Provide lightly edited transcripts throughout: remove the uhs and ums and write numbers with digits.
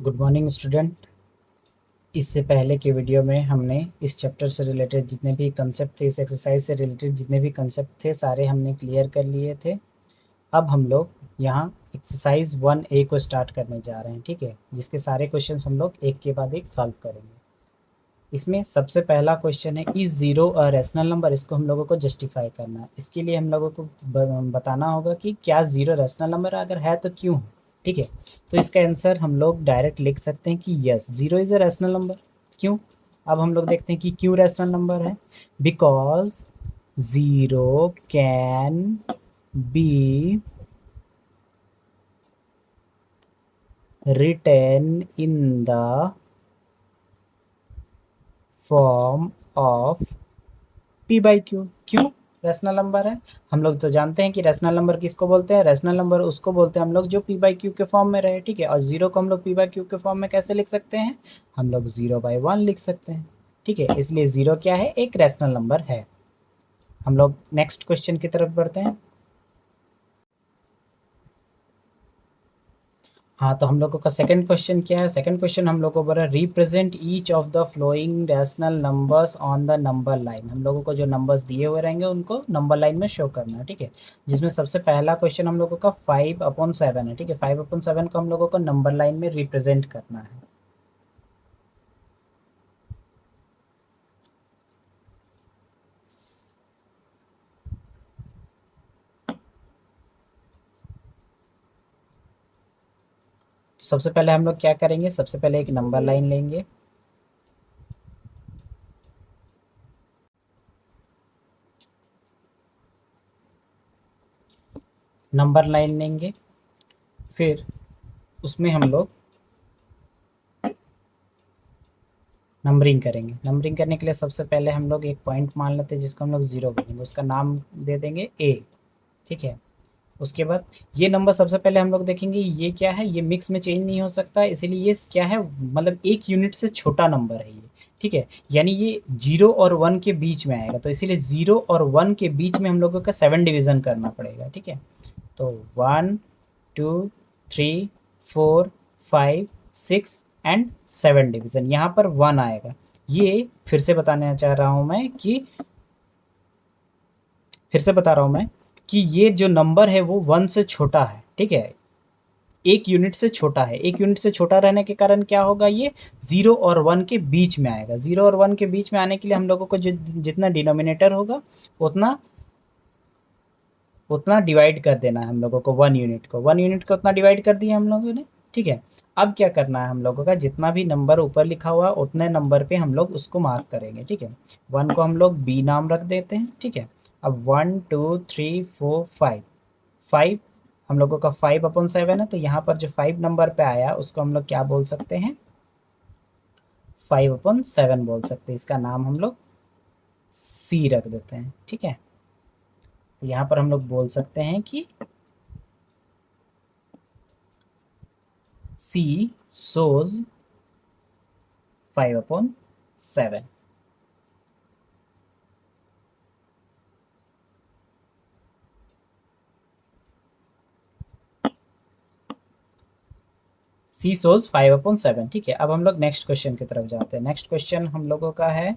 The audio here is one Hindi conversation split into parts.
Good morning student. इससे पहले के वीडियो में हमने इस चैप्टर से रिलेटेड जितने भी कंसेप्ट थे, इस एक्सरसाइज से रिलेटेड जितने भी कंसेप्ट थे, सारे हमने क्लियर कर लिए थे। अब हम लोग यहाँ एक्सरसाइज 1A को स्टार्ट करने जा रहे हैं, ठीक है, जिसके सारे क्वेश्चंस हम लोग एक के बाद एक सॉल्व करेंगे। इसमें सबसे पहला क्वेश्चन है, is zero a rational number. इसको हम लोगों को जस्टिफाई करना है। इसके लिए हम लोगों को बताना होगा कि क्या ज़ीरो रैशनल नंबर अगर है तो क्यों, ठीक है। तो इसका आंसर हम लोग डायरेक्ट लिख सकते हैं कि yes, zero is a rational number. क्यों? अब हम लोग देखते हैं कि क्यों रैशनल नंबर है। Because zero can be written in the form of p by Q. क्यों रैशनल नंबर है? हम लोग तो जानते हैं कि रैशनल नंबर किसको बोलते हैं। रैशनल नंबर उसको बोलते हैं हम लोग जो p बाई क्यू के फॉर्म में रहे, ठीक है। और जीरो को हम लोग p बाई क्यू के फॉर्म में कैसे लिख सकते हैं? हम लोग 0/1 लिख सकते हैं, ठीक है। इसलिए ज़ीरो क्या है? एक रैशनल नंबर है। हम लोग नेक्स्ट क्वेश्चन की तरफ बढ़ते हैं। हाँ, तो हम लोगों का सेकंड क्वेश्चन क्या है? सेकंड क्वेश्चन हम लोगों को बोला, represent each of the flowing rational numbers on the number line. हम लोगों को जो नंबर्स दिए हुए रहेंगे उनको नंबर लाइन में शो करना है, ठीक है। जिसमें सबसे पहला क्वेश्चन हम लोगों का 5/7 है, ठीक है। 5/7 को हम लोगों को नंबर लाइन में रिप्रेजेंट करना है। तो सबसे पहले हम लोग क्या करेंगे? सबसे पहले एक नंबर लाइन लेंगे, नंबर लाइन लेंगे, फिर उसमें हम लोग नंबरिंग करेंगे। नंबरिंग करने के लिए सबसे पहले हम लोग एक पॉइंट मान लेते हैं जिसको हम लोग ज़ीरो बोलेंगे, उसका नाम दे देंगे ए, ठीक है। उसके बाद ये नंबर सबसे पहले हम लोग देखेंगे ये क्या है, ये मिक्स में चेंज नहीं हो सकता, इसीलिए ये क्या है, मतलब एक यूनिट से छोटा नंबर है ये, ठीक है। यानी ये 0 और 1 के बीच में आएगा, तो इसीलिए 0 और 1 के बीच में हम लोगों का 7 डिवीज़न करना पड़ेगा, ठीक है। तो 1 2 3 4 5 6 एंड 7 डिवीज़न, यहाँ पर 1 आएगा। ये फिर से बताना चाह रहा हूँ मैं कि फिर से बता रहा हूँ मैं कि ये जो नंबर है वो 1 से छोटा है, ठीक है। एक यूनिट से छोटा है। एक यूनिट से छोटा रहने के कारण क्या होगा, ये 0 और 1 के बीच में आएगा। 0 और 1 के बीच में आने के लिए हम लोगों को जो जितना डिनोमिनेटर होगा उतना उतना डिवाइड कर देना है हम लोगों को। 1 यूनिट को 1 यूनिट को उतना डिवाइड कर दिया हम लोगों ने, ठीक है। अब क्या करना है हम लोगों का, जितना भी नंबर ऊपर लिखा हुआ है उतने नंबर पे हम लोग उसको मार्क करेंगे, ठीक है। 1 को हम लोग बी नाम रख देते हैं, ठीक है। अब 1 2 3 4 5 5 हम लोगों का 5/7 है, तो यहाँ पर जो 5 नंबर पे आया उसको हम लोग क्या बोल सकते हैं? 5/7 बोल सकते हैं। इसका नाम हम लोग सी रख देते हैं, ठीक है। तो यहाँ पर हम लोग बोल सकते हैं कि सी shows 5/7। सी shows 5/7, ठीक है। अब हम लोग नेक्स्ट क्वेश्चन की तरफ जाते हैं। नेक्स्ट क्वेश्चन हम लोगों का है,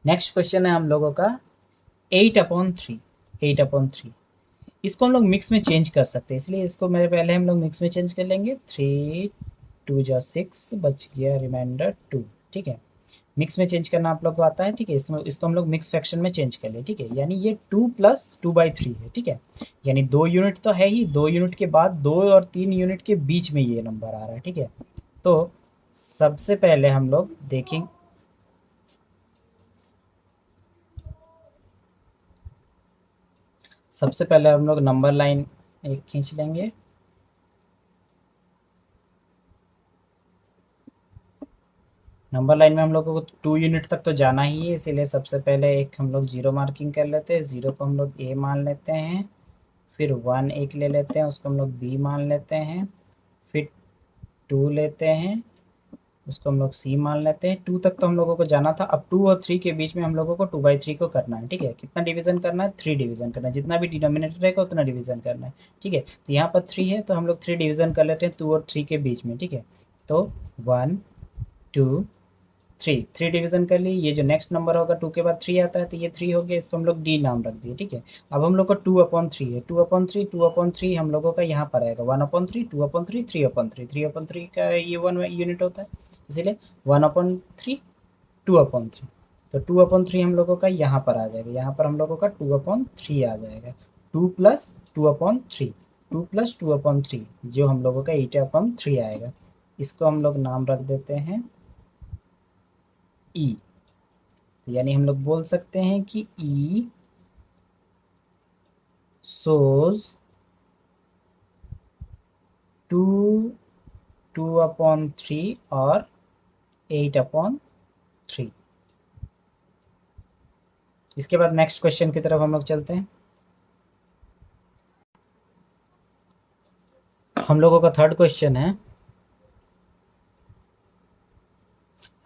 नेक्स्ट क्वेश्चन है हम लोगों का 8/3। 8/3 इसको हम लोग मिक्स में चेंज कर सकते हैं, इसलिए इसको मेरे पहले हम लोग मिक्स में चेंज कर लेंगे। 3 2 जा 6 बच गया रिमाइंडर 2, ठीक है। मिक्स में चेंज करना आप लोग को आता है, ठीक है। इसमें इसको हम लोग मिक्स फ्रैक्शन में चेंज कर ले, ठीक है। यानी ये 2 + 2/3 है, ठीक है। यानी 2 यूनिट तो है ही, 2 यूनिट के बाद 2 और 3 यूनिट के बीच में ये नंबर आ रहा है, ठीक है। तो सबसे पहले हम लोग देखें, सबसे पहले हम लोग नंबर लाइन एक खींच लेंगे। नंबर लाइन में हम लोगों को 2 यूनिट तक तो जाना ही है, इसीलिए सबसे पहले एक हम लोग जीरो मार्किंग कर लेते हैं। ज़ीरो को हम लोग ए मान लेते हैं, फिर 1 एक ले लेते हैं, उसको हम लोग बी मान लेते हैं, फिर 2 लेते हैं, उसको हम लोग सी मान लेते हैं। 2 तक तो हम लोगों को जाना था, अब 2 और 3 के बीच में हम लोगों को 2/3 को करना है, ठीक है। कितना डिवीज़न करना है? 3 डिवीज़न करना है, जितना भी डिनोमिनेटर रहेगा उतना डिवीज़न करना है, ठीक है। तो यहाँ पर 3 है तो हम लोग 3 डिवीज़न कर लेते हैं 2 और 3 के बीच में, ठीक है। तो 1 2 3 डिवीज़न कर ली। ये जो नेक्स्ट नंबर होगा 2 के बाद 3 आता है तो ये 3 हो गया, इसको हम लोग डी नाम रख दिए, ठीक है। अब हम लोग को 2/3 है, 2/3 हम लोगों का यहाँ पर आएगा 1/3 2/3 3/3 3/3 का ये 1 यूनिट होता है, इसीलिए 1/3 2/3। तो 2/3 हम लोगों का यहाँ पर आ जाएगा, यहाँ पर हम लोगों का 2/3 आ जाएगा। 2 प्लस 2/3 2 प्लस 2/3 जो हम लोगों का 8/3 आएगा। इसको हम लोग नाम रख देते हैं ई। तो यानी हम लोग बोल सकते हैं कि ई सोज 2 2/3 और 8/3। इसके बाद नेक्स्ट क्वेश्चन की तरफ हम लोग चलते हैं। हम लोगों का थर्ड क्वेश्चन है,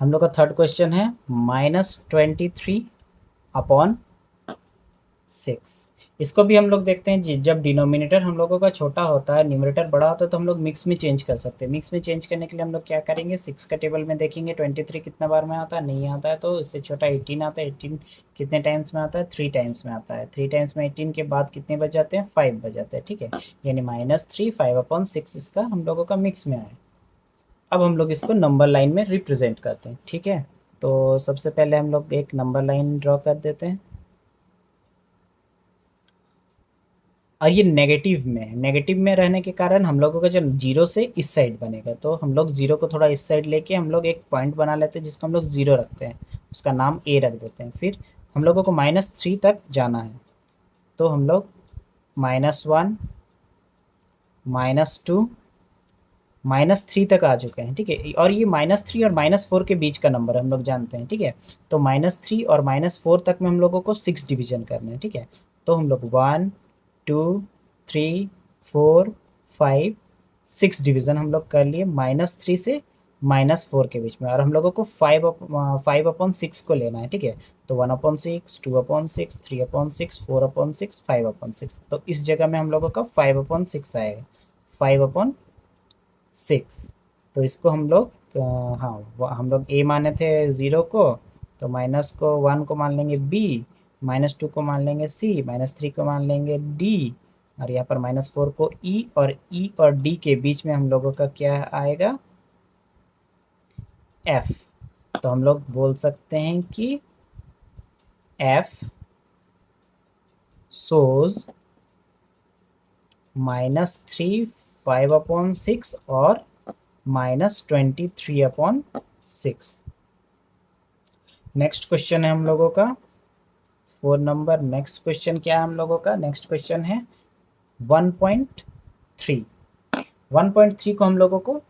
हम लोग का थर्ड क्वेश्चन है -23/6। इसको भी हम लोग देखते हैं जी, जब डिनोमिनेटर हम लोगों का छोटा होता है, न्यूमरेटर बड़ा होता है, तो हम लोग मिक्स में चेंज कर सकते हैं। मिक्स में चेंज करने के लिए हम लोग क्या करेंगे, 6 का टेबल में देखेंगे 23 कितना बार में आता है, नहीं आता है, तो इससे छोटा 18 आता है। 18 कितने टाइम्स में आता है, 3 टाइम्स में आता है। 3 टाइम्स में 18 के बाद कितने बच जाते हैं, 5 बच जाते हैं, ठीक है। यानी -3 5/6 इसका हम लोगों का मिक्स में आया। अब हम लोग इसको नंबर लाइन में रिप्रेजेंट करते हैं, ठीक है। तो सबसे पहले हम लोग एक नंबर लाइन ड्रॉ कर देते हैं, और ये नेगेटिव में है। नेगेटिव में रहने के कारण हम लोगों का जो जीरो से इस साइड बनेगा, तो हम लोग जीरो को थोड़ा इस साइड लेके हम लोग एक पॉइंट बना लेते हैं जिसको हम लोग जीरो रखते हैं, उसका नाम ए रख देते हैं। फिर हम लोगों को -3 तक जाना है, तो हम लोग -1 -2 -3 तक आ चुके हैं, ठीक है। और ये -3 और -4 के बीच का नंबर हम लोग जानते हैं, ठीक है। तो -3 और -4 तक में हम लोगों को 6 डिवीजन करना है, ठीक है। तो हम लोग 1 2 3 4 5 6 डिवीज़न हम लोग कर लिए -3 से -4 के बीच में, और हम लोगों को 5/6 को लेना है, ठीक है। तो 1/6 2/6 3/6 4/6 5/6, तो इस जगह में हम लोगों का 5/6 आएगा, 5/6। तो इसको हम लोग हाँ हम लोग ए माने थे 0 को, तो माइनस को 1 को मान लेंगे बी, -2 को मान लेंगे सी, -3 को मान लेंगे डी, और यहाँ पर -4 को ई और डी के बीच में हम लोगों का क्या आएगा, एफ। तो हम लोग बोल सकते हैं कि एफ सोज -3 5/6 और -23/6। नेक्स्ट क्वेश्चन है हम लोगों का 4 नंबर। नेक्स्ट क्वेश्चन क्या है हम लोगों का, नेक्स्ट क्वेश्चन है 1.3। 1.3 को हम लोगों को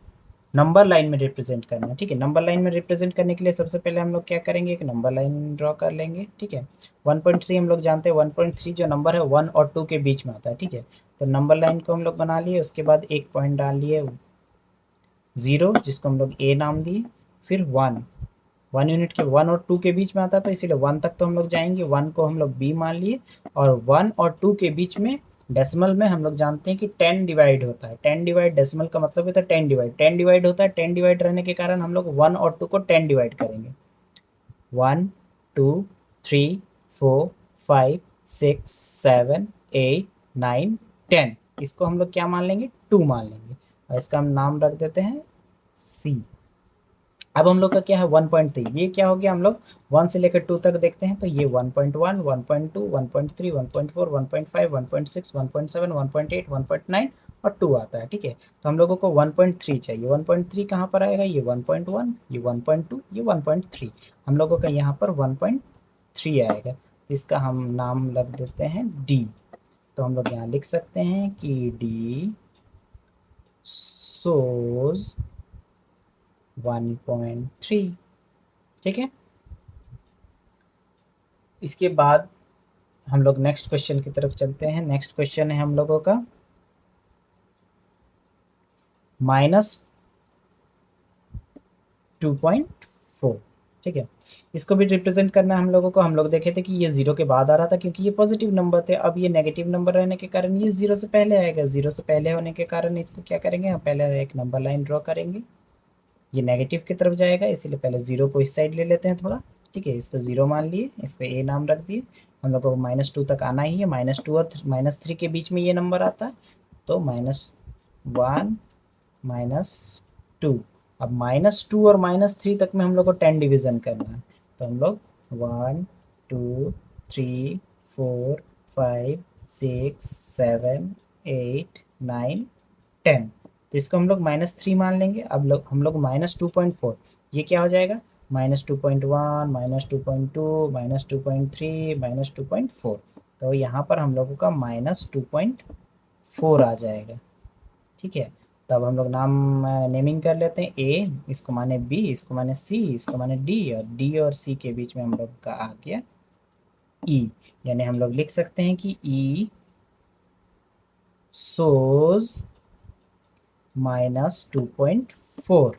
नंबर लाइन में रिप्रेजेंट करना है, ठीक है। नंबर लाइन में रिप्रेजेंट करने के लिए सबसे पहले हम लोग क्या करेंगे, एक नंबर लाइन ड्रॉ कर लेंगे, ठीक है। 1.3 हम लोग जानते हैं, 1.3 जो नंबर है 1 और 2 के बीच में आता है, ठीक है। तो नंबर लाइन को हम लोग बना लिए, उसके बाद एक पॉइंट डाल लिए 0 जिसको हम लोग ए नाम दिए, फिर 1 यूनिट के 1 और 2 के बीच में आता है, तो इसीलिए 1 तक तो हम लोग जाएंगे, 1 को हम लोग बी मान लिए, और 1 और 2 के बीच में डेसिमल में हम लोग जानते हैं कि 10 डिवाइड होता है। 10 डिवाइड डेसिमल का मतलब होता है 10 डिवाइड होता है। 10 डिवाइड रहने के कारण हम लोग 1 और 2 को 10 डिवाइड करेंगे, 1 2 3 4 5 6 7 8 9 10। इसको हम लोग क्या मान लेंगे, 2 मान लेंगे, और इसका हम नाम रख देते हैं सी। अब हम लोग का क्या है 1.3, ये क्या हो गया, हम लोग 1 से लेकर 2 तक देखते हैं, तो ये 1.1 1.2 1.3 1.4 1.5 1.6 1.7 1.8 1.9 और 2 आता है, ठीक है। तो हम लोगों को 1.3 चाहिए। 1.3 कहाँ पर आएगा, ये 1.1 ये 1.2 ये 1.3, हम लोगों का यहाँ पर 1.3 आएगा। तो इसका हम नाम रख देते हैं डी। तो हम लोग यहाँ लिख सकते हैं कि डी सोज 1.3, ठीक है। इसके बाद हम लोग नेक्स्ट क्वेश्चन की तरफ चलते हैं। नेक्स्ट क्वेश्चन है हम लोगों का 2.4। ठीक है, इसको भी रिप्रेजेंट करना हम लोगों को, हम लोग देखे थे कि ये 0 के बाद आ रहा था क्योंकि ये पॉजिटिव नंबर थे। अब ये नेगेटिव नंबर रहने के कारण ये 0 से पहले आएगा। 0 से पहले होने के कारण इसको क्या करेंगे, हम पहले एक नंबर लाइन ड्रॉ करेंगे, ये नेगेटिव की तरफ जाएगा, इसीलिए पहले 0 को इस साइड ले लेते हैं थोड़ा। ठीक है, इसको 0 मान लिए, इस पर ए नाम रख दिए। हम लोग को -2 तक आना ही है, -2 और -3 के बीच में ये नंबर आता है, तो -1 -2। अब -2 और -3 तक में हम लोग को 10 डिवीज़न करना है, तो हम लोग 1 2 3 4 5 6 7 8 9 10। तो इसको हम लोग -3 मान लेंगे। अब हम लोग -2.4, ये क्या हो जाएगा, -2.1 -2.2 -2.3 -2.4। तो यहाँ पर हम लोगों का -2.4 आ जाएगा। ठीक है, तब हम लोग नाम नेमिंग कर लेते हैं। ए इसको माने बी, इसको माने सी, इसको माने डी, और डी और सी के बीच में हम लोग का आ गया ई। यानी हम लोग लिख सकते हैं कि ई सोज -2.4।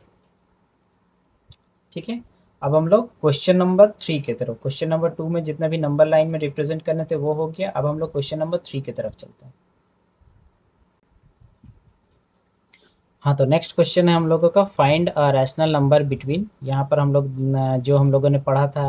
ठीक है, अब हम लोग क्वेश्चन नंबर 3 की तरफ, क्वेश्चन नंबर 2 में जितना भी नंबर लाइन में रिप्रेजेंट करने थे वो हो गया। अब हम लोग क्वेश्चन नंबर 3 की तरफ चलते हैं। हाँ, तो नेक्स्ट क्वेश्चन है हम लोगों का, find a rational number between. यहाँ पर हम लोग जो हम लोगों ने पढ़ा था,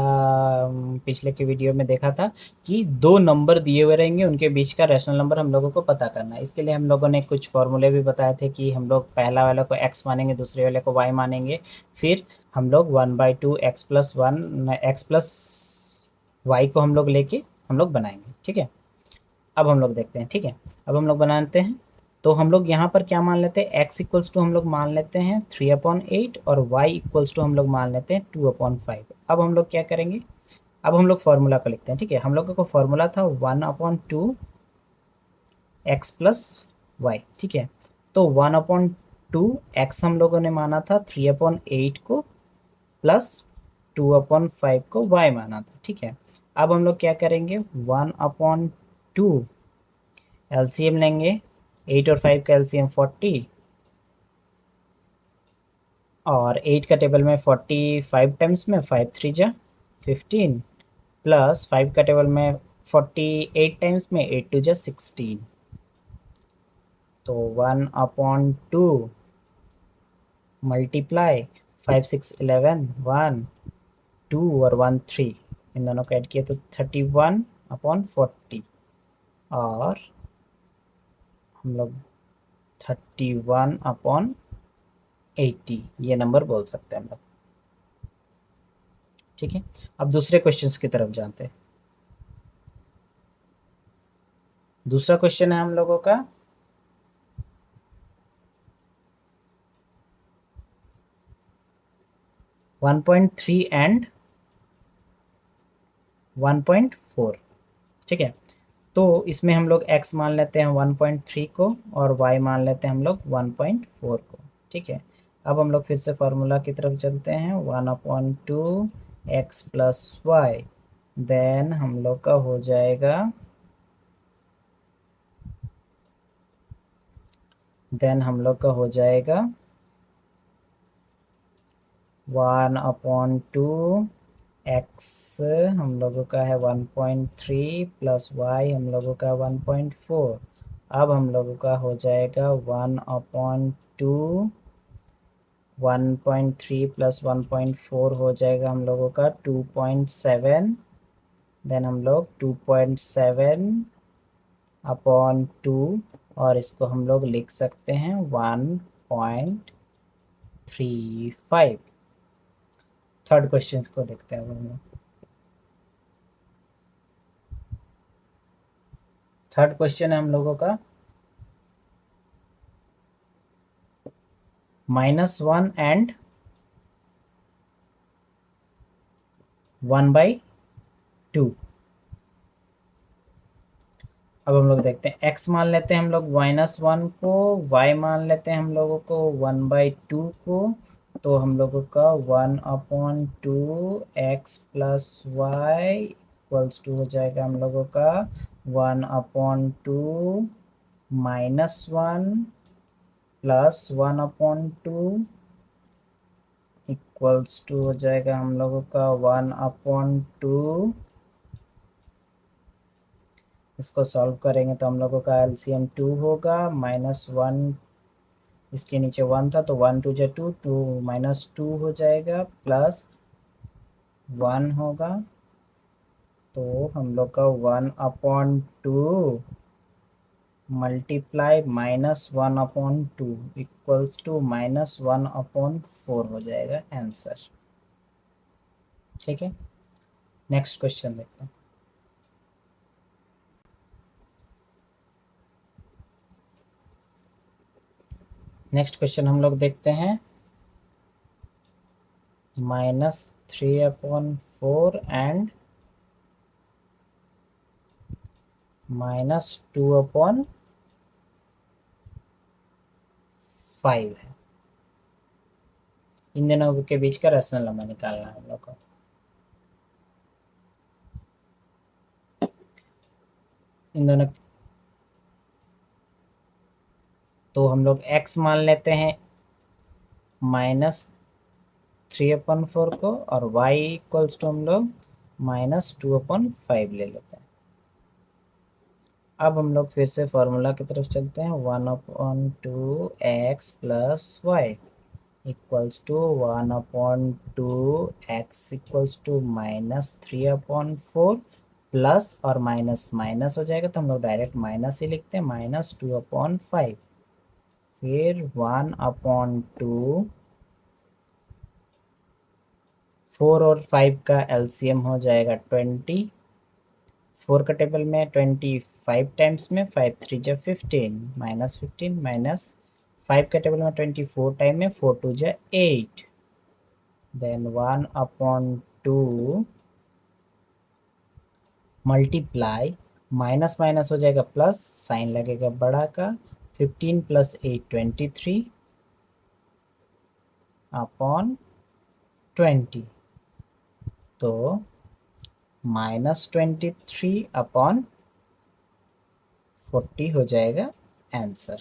पिछले के वीडियो में देखा था कि दो नंबर दिए हुए रहेंगे, उनके बीच का रैशनल नंबर हम लोगों को पता करना है। इसके लिए हम लोगों ने कुछ फॉर्मूले भी बताए थे कि हम लोग पहला वाले को x मानेंगे, दूसरे वाले को y मानेंगे, फिर हम लोग 1/2 x+y को हम लोग लेके हम लोग बनाएंगे। ठीक है, अब हम लोग देखते हैं। ठीक है, अब हम लोग बनाते हैं। तो हम लोग यहाँ पर क्या मान लेते हैं, x इक्वल्स टू हम लोग मान लेते हैं 3/8 और y इक्वल्स टू हम लोग मान लेते हैं 2/5। अब हम लोग क्या करेंगे, अब हम लोग फॉर्मूला को लिखते हैं। ठीक है, हम लोगों को फॉर्मूला था 1/2 x+y। ठीक है, तो 1/2 x हम लोगों ने माना था 3/8 को, प्लस 2/5 को y माना था। ठीक है, अब हम लोग क्या करेंगे, 1/2 एलसीएम लेंगे, 8 और 5 का एलसीएम 40, और 8 का टेबल में 45 टाइम्स में 5 3 जा 15, प्लस 5 का टेबल में 48 टाइम्स में 8 2 जा 16। तो 1/2 मल्टीप्लाई 5 6 11 1 2 और 1 3, इन दोनों को ऐड किया तो 31/40, और हम लोग 31/80 ये नंबर बोल सकते हैं हम लोग। ठीक है, अब दूसरे क्वेश्चंस की तरफ जानते हैं। दूसरा क्वेश्चन है हम लोगों का 1.3 एंड 1.4। ठीक है, तो इसमें हम लोग x मान लेते हैं 1.3 को, और y मान लेते हैं हम लोग 1.4 को। ठीक है, अब हम लोग फिर से फार्मूला की तरफ चलते हैं, 1/2 x+y, देन हम लोग का हो जाएगा, देन हम लोग का हो जाएगा 1/2 x हम लोगों का है 1.3 प्लस y हम लोगों का 1.4। अब हम लोगों का हो जाएगा 1/2 1.3 प्लस 1.4 हो जाएगा हम लोगों का 2.7, देन हम लोग 2.7/2, और इसको हम लोग लिख सकते हैं 1.35। थर्ड क्वेश्चन को देखते हैं हम लोग। थर्ड क्वेश्चन है हम लोगों का -1 एंड 1/2। अब हम लोग देखते हैं, x मान लेते हैं हम लोग -1 को, y मान लेते हैं हम लोगों को 1/2 को, तो हम लोगों का 1/2 x+y इक्वल्स टू हो जाएगा हम लोगों का 1/2 -1 प्लस 1/2 इक्वल्स टू हो जाएगा हम लोगों का 1/2। इसको सॉल्व करेंगे तो हम लोगों का एलसीएम 2 होगा, -1 इसके नीचे 1 था तो 1 2 जा 2, 2 -2 हो जाएगा, प्लस 1 होगा। तो हम लोग का 1/2 मल्टीप्लाई -1/2 इक्वल्स टू -1/4 हो जाएगा आंसर। ठीक है, नेक्स्ट क्वेश्चन देखते हैं। नेक्स्ट क्वेश्चन हम लोग देखते हैं -3/4 एंड -2/5 है। इन दोनों के बीच का रेशनल नंबर निकालना है हम लोग को। इन दोनों तो हम लोग x मान लेते हैं -3/4 को, और y इक्वल्स टू हम लोग -2/5 ले लेते हैं। अब हम लोग फिर से फॉर्मूला की तरफ चलते हैं। 1/2 x plus y equals to 1/2 x equals to -3/4 plus और माइनस माइनस हो जाएगा तो हम लोग डायरेक्ट माइनस ही लिखते हैं, -2/5। फिर 1/2 4 और 5 का एलसीएम हो जाएगा 20। 4 का टेबल में 25 टाइम्स में 5 3 जा 15 -15 माइनस 5 का टेबल में 24 टाइम में 4 2 जा 8। देन 1/2 मल्टीप्लाई माइनस माइनस हो जाएगा प्लस, साइन लगेगा बड़ा का, 15 + 8 23 अपॉन 20, तो -23/40 हो जाएगा आंसर।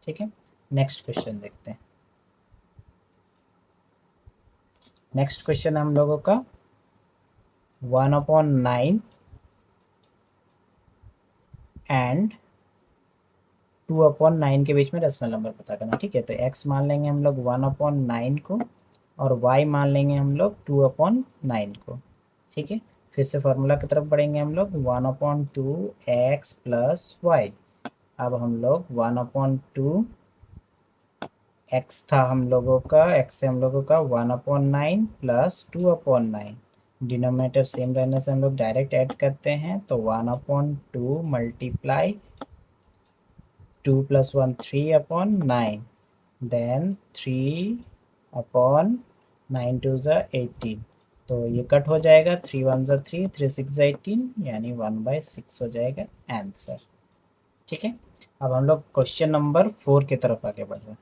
ठीक है, नेक्स्ट क्वेश्चन देखते हैं। नेक्स्ट क्वेश्चन हम लोगों का 1/9 एंड 2/9 के बीच में रेशनल नंबर पता करना। ठीक है, तो x मान लेंगे हम लोग 1/9 को, और y मान लेंगे हम लोग 2/9 को। ठीक है, फिर से फार्मूला की तरफ बढ़ेंगे हम लोग। 1/2 x प्लस वाई। अब हम लोग 1/2 x था हम लोगों का, x से हम लोगों का 1/9 प्लस 2/9, डिनोमिनेटर सेम रहने से हम लोग डायरेक्ट ऐड करते हैं, तो 1/2 मल्टीप्लाई 2 + 1 3/9, देन 3/9 2 ज़ा 18, तो ये कट हो जाएगा, 3 1 ज़ा 3, 3 6 ज़ा 18, यानी 1/6 हो जाएगा आंसर। ठीक है, अब हम लोग क्वेश्चन नंबर 4 की तरफ आगे बढ़ रहे हैं।